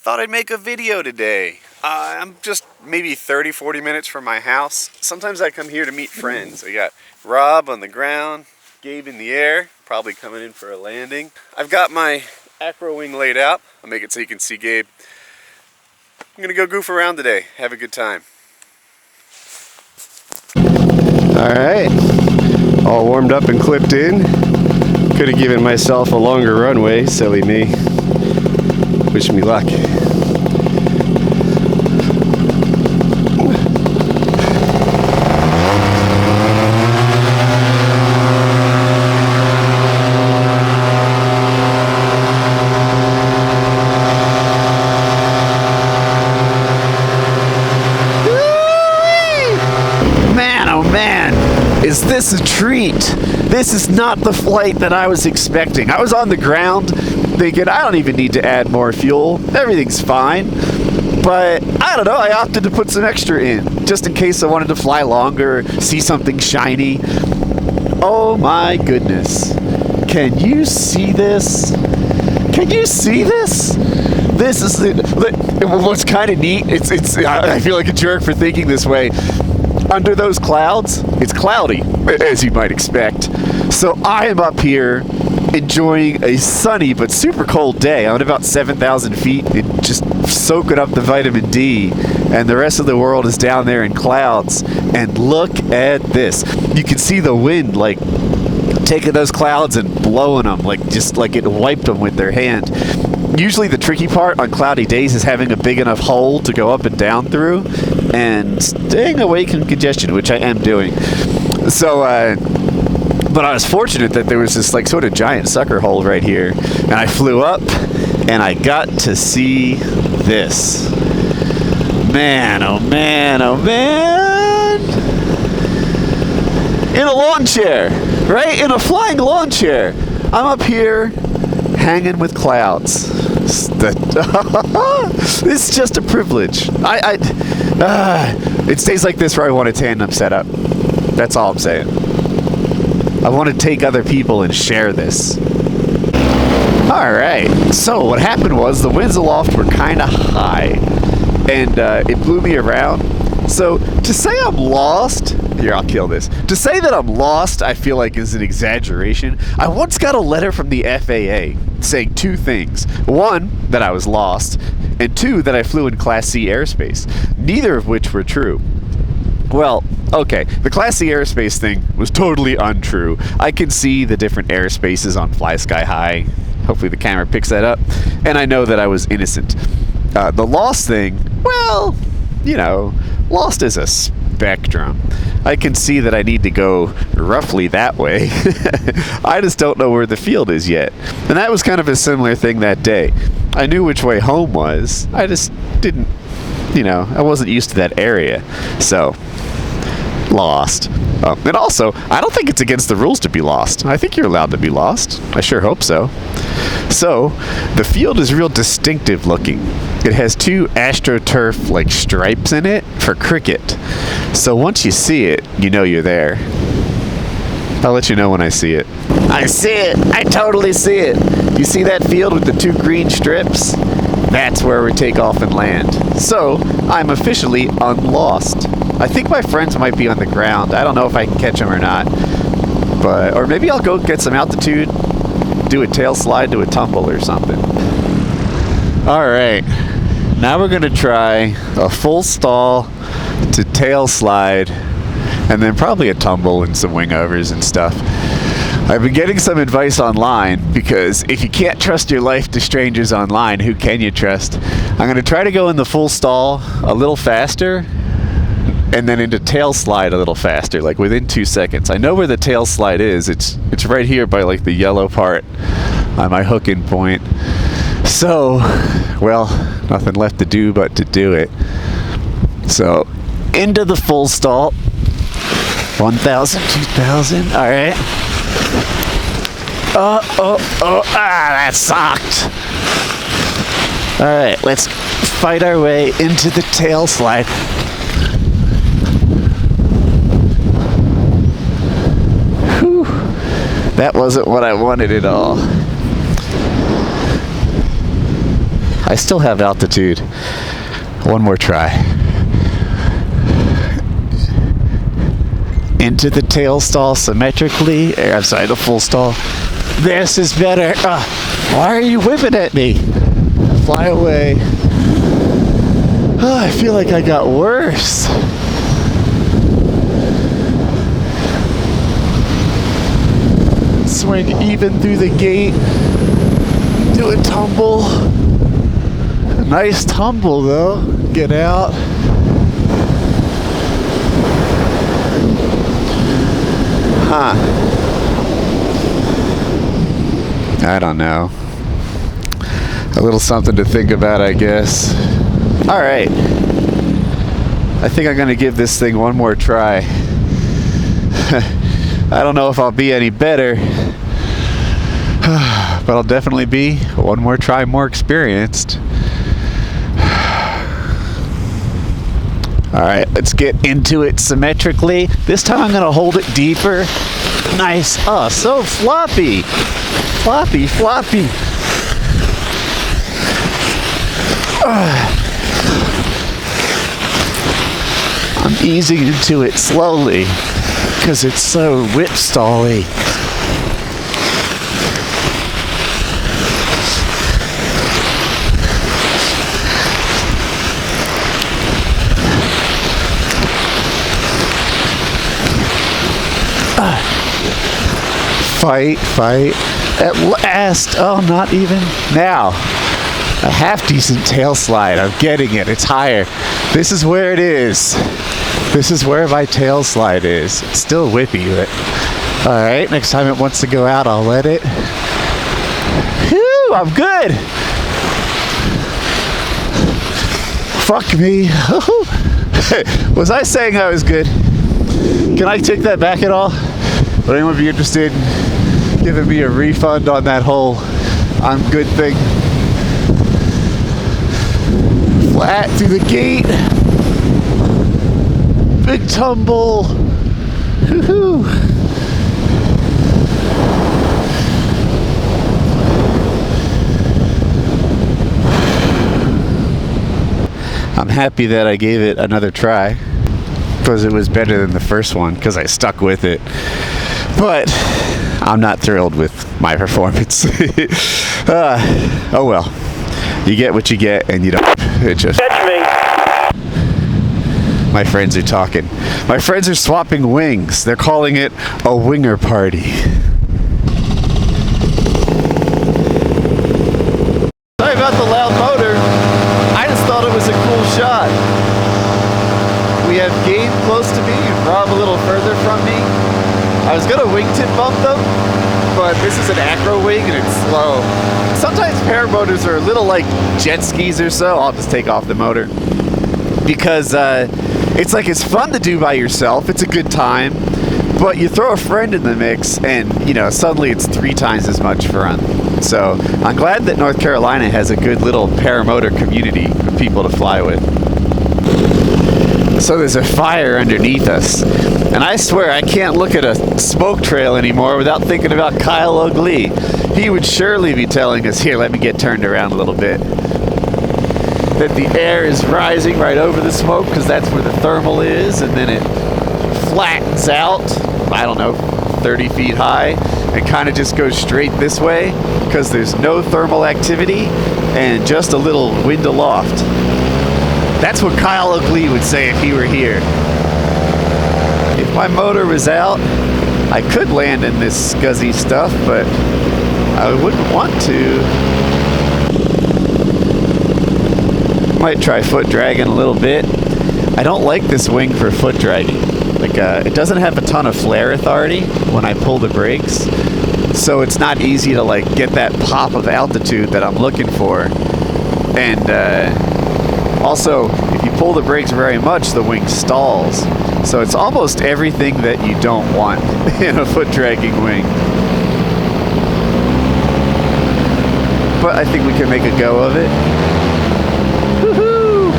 thought I'd make a video today. I'm just maybe 30-40 minutes from my house. Sometimes I come here to meet friends. I got Rob on the ground, Gabe in the air, probably coming in for a landing. I've got my acro wing laid out. I'll make it so you can see Gabe. I'm gonna go goof around today, have a good time. Alright, all warmed up and clipped in. Could have given myself a longer runway, silly me. Wish me luck. Man, oh man, is this a treat? This is not the flight that I was expecting. I was on the ground thinking I don't even need to add more fuel. Everything's fine. But I don't know, I opted to put some extra in just in case I wanted to fly longer, see something shiny. Oh my goodness. Can you see this? Can you see this? This is what's kind of neat. I feel like a jerk for thinking this way. Under those clouds, it's cloudy, as you might expect. So I am up here enjoying a sunny but super cold day. I'm at about 7,000 feet and just soaking up the vitamin D. And the rest of the world is down there in clouds. And look at this. You can see the wind like taking those clouds and blowing them, just like it wiped them with their hand. Usually the tricky part on cloudy days is having a big enough hole to go up and down through and staying away from congestion, which I am doing. So, but I was fortunate that there was this sort of giant sucker hole right here, and I flew up and I got to see this. Man, oh man, oh man! In a lawn chair, right? In a flying lawn chair. I'm up here hanging with clouds. It's just a privilege. It stays like this where I want a tandem setup. That's all I'm saying. I want to take other people and share this. Alright, so what happened was the winds aloft were kind of high, and it blew me around. So to say I'm lost, here, I'll kill this. To say that I'm lost, I feel like is an exaggeration. I once got a letter from the FAA saying two things. One, that I was lost, and two, that I flew in Class C airspace, neither of which were true. Well, okay, the Class C airspace thing was totally untrue. I can see the different airspaces on Fly Sky High. Hopefully the camera picks that up. And I know that I was innocent. The lost thing, well, you know, lost is a spectrum. I can see that I need to go roughly that way. I just don't know where the field is yet. And that was kind of a similar thing that day. I knew which way home was. I just didn't, I wasn't used to that area. So, lost. And also, I don't think it's against the rules to be lost. I think you're allowed to be lost. I sure hope so. So, the field is real distinctive looking. It has two AstroTurf stripes in it for cricket. So once you see it, you know you're there. I'll let you know when I see it. I see it! I totally see it! You see that field with the two green strips? That's where we take off and land. So, I'm officially unlost. I think my friends might be on the ground. I don't know if I can catch them or not. Or maybe I'll go get some altitude, do a tail slide to a tumble or something. Alright, now we're going to try a full stall to tail slide, and then probably a tumble and some wing overs and stuff. I've been getting some advice online, because if you can't trust your life to strangers online, who can you trust? I'm going to try to go in the full stall a little faster, and then into tail slide a little faster, within 2 seconds. I know where the tail slide is. It's right here by the yellow part on my hooking point. So, well, nothing left to do but to do it. So, into the full stall. 1,000, 2,000, alright. That sucked. Alright, let's fight our way into the tail slide. Whew. That wasn't what I wanted at all. I still have altitude. One more try. Into the tail stall symmetrically. I'm sorry, the full stall. This is better. Why are you whipping at me? Fly away. Oh, I feel like I got worse. Swing even through the gate. Do a tumble. A nice tumble though. Get out. I don't know. A little something to think about, I guess. All right. I think I'm gonna give this thing one more try. I don't know if I'll be any better, but I'll definitely be one more try more experienced. All right, let's get into it symmetrically. This time I'm gonna hold it deeper. Nice. Oh, so floppy. Floppy, floppy. I'm easing into it slowly because it's so whip-stally. Fight, fight. At last. Oh, not even now. A half decent tail slide. I'm getting it. It's higher. This is where it is. This is where my tail slide is. It's still whippy, but all right. Next time it wants to go out, I'll let it. Whew, I'm good. Fuck me. Was I saying I was good? Can I take that back at all? Would anyone be interested in giving me a refund on that whole I'm good thing? Flat through the gate. Big tumble. Woohoo. I'm happy that I gave it another try because it was better than the first one because I stuck with it. But I'm not thrilled with my performance. Oh well. You get what you get, and you don't. It just. Catch me. My friends are talking. My friends are swapping wings. They're calling it a winger party. Sorry about the loud motor. I just thought it was a cool shot. We have Gabe close to me and Rob a little further from me. I was gonna wingtip bump them, but this is an acro wing and it's slow. Sometimes paramotors are a little like jet skis or so. I'll just take off the motor. Because it's like it's fun to do by yourself. It's a good time. But you throw a friend in the mix and, you know, suddenly it's 3 times as much fun. So I'm glad that North Carolina has a good little paramotor community of people to fly with. So there's a fire underneath us. And I swear I can't look at a smoke trail anymore without thinking about Kyle O'Glee. He would surely be telling us, here, let me get turned around a little bit, that the air is rising right over the smoke because that's where the thermal is, and then it flattens out, I don't know, 30 feet high, and kind of just goes straight this way because there's no thermal activity and just a little wind aloft. That's what Kyle O'Glee would say if he were here. If my motor was out, I could land in this scuzzy stuff, but I wouldn't want to. Might try foot dragging a little bit. I don't like this wing for foot dragging. Like, it doesn't have a ton of flare authority when I pull the brakes, so it's not easy to like get that pop of altitude that I'm looking for. And also, if you pull the brakes very much, the wing stalls. So it's almost everything that you don't want in a foot dragging wing. But I think we can make a go of it. Woohoo!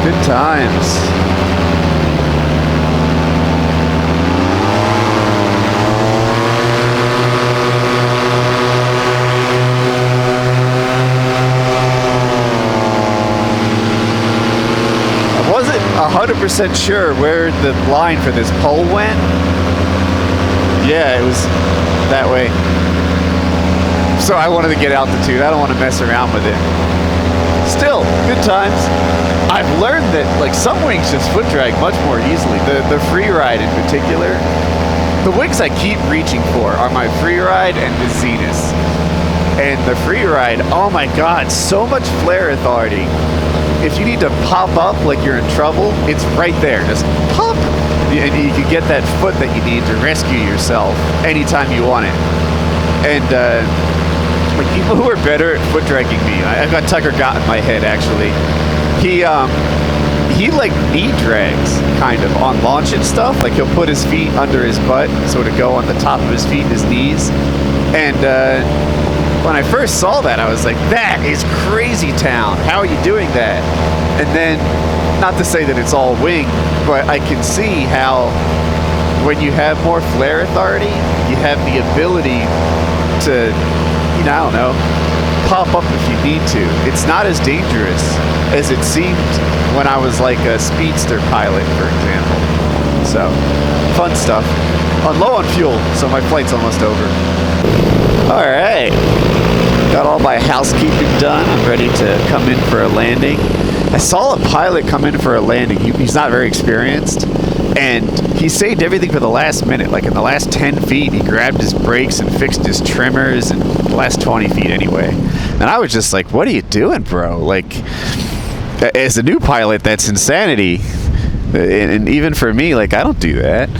Good times. 100% sure where the line for this pole went. Yeah, it was that way. So I wanted to get altitude. I don't want to mess around with it. Still, good times. I've learned that like some wings just foot drag much more easily. The free ride in particular. The wings I keep reaching for are my free ride and the Zenith. And the free ride, oh my god, so much flare authority. If you need to pop up like you're in trouble, it's right there. Just pop! And you can get that foot that you need to rescue yourself anytime you want it. And like people who are better at foot dragging me, I've got Tucker Gott in my head actually. He like knee drags kind of on launch and stuff. Like he'll put his feet under his butt so to go on the top of his feet and his knees. And when I first saw that, I was like, that is crazy town. How are you doing that? And then, not to say that it's all wing, but I can see how when you have more flare authority, you have the ability to, you know, I don't know, pop up if you need to. It's not as dangerous as it seemed when I was like a speedster pilot, for example. So, fun stuff. I'm low on fuel, so my flight's almost over. Alright, got all my housekeeping done. I'm ready to come in for a landing. I saw a pilot come in for a landing. He's not very experienced, and he saved everything for the last minute. Like in the last 10 feet, he grabbed his brakes and fixed his trimmers, and the last 20 feet anyway. And I was just like, what are you doing, bro? Like, as a new pilot, that's insanity. And even for me, like, I don't do that.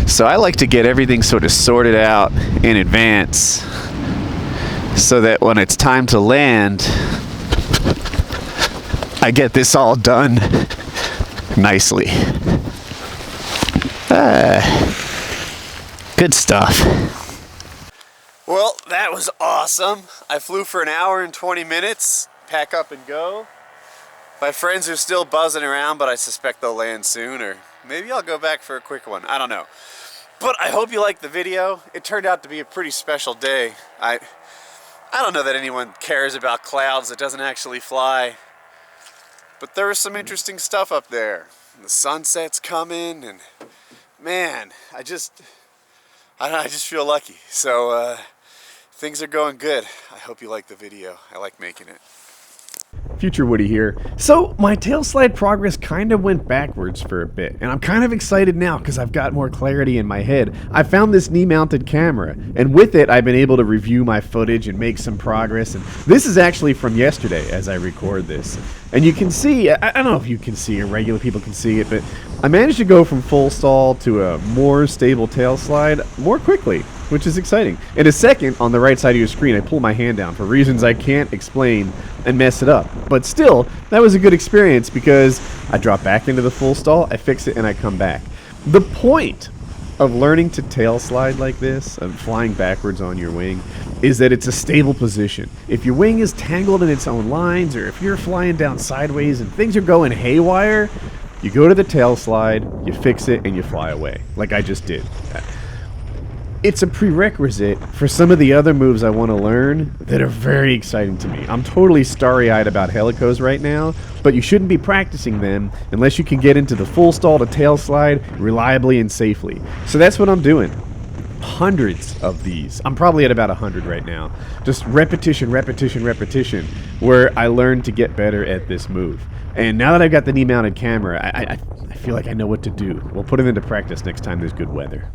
So I like to get everything sort of sorted out in advance so that when it's time to land, I get this all done nicely. Good stuff. Well, that was awesome. I flew for an hour and 20 minutes. Pack up and go. My friends are still buzzing around, but I suspect they'll land soon, or maybe I'll go back for a quick one. I don't know. But I hope you liked the video. It turned out to be a pretty special day. I don't know that anyone cares about clouds that doesn't actually fly. But there was some interesting stuff up there. The sunset's coming, and man, I just feel lucky. So things are going good. I hope you like the video. I like making it. Future Woody here. So my tail slide progress kind of went backwards for a bit, and I'm kind of excited now because I've got more clarity in my head. I found this knee-mounted camera, and with it I've been able to review my footage and make some progress, and this is actually from yesterday as I record this. And you can see, I don't know if you can see or regular people can see it, but I managed to go from full stall to a more stable tail slide more quickly, which is exciting. In a second, on the right side of your screen, I pull my hand down for reasons I can't explain and mess it up. But still, that was a good experience because I drop back into the full stall, I fix it, and I come back. The point of learning to tail slide like this, of flying backwards on your wing, is that it's a stable position. If your wing is tangled in its own lines, or if you're flying down sideways and things are going haywire, you go to the tail slide, you fix it, and you fly away, like I just did. It's a prerequisite for some of the other moves I want to learn that are very exciting to me. I'm totally starry-eyed about helicos right now, but you shouldn't be practicing them unless you can get into the full stall to tail slide reliably and safely. So that's what I'm doing. Hundreds of these. I'm probably at about 100 right now. Just repetition, repetition, repetition, where I learn to get better at this move. And now that I've got the knee-mounted camera, I feel like I know what to do. We'll put it into practice next time there's good weather.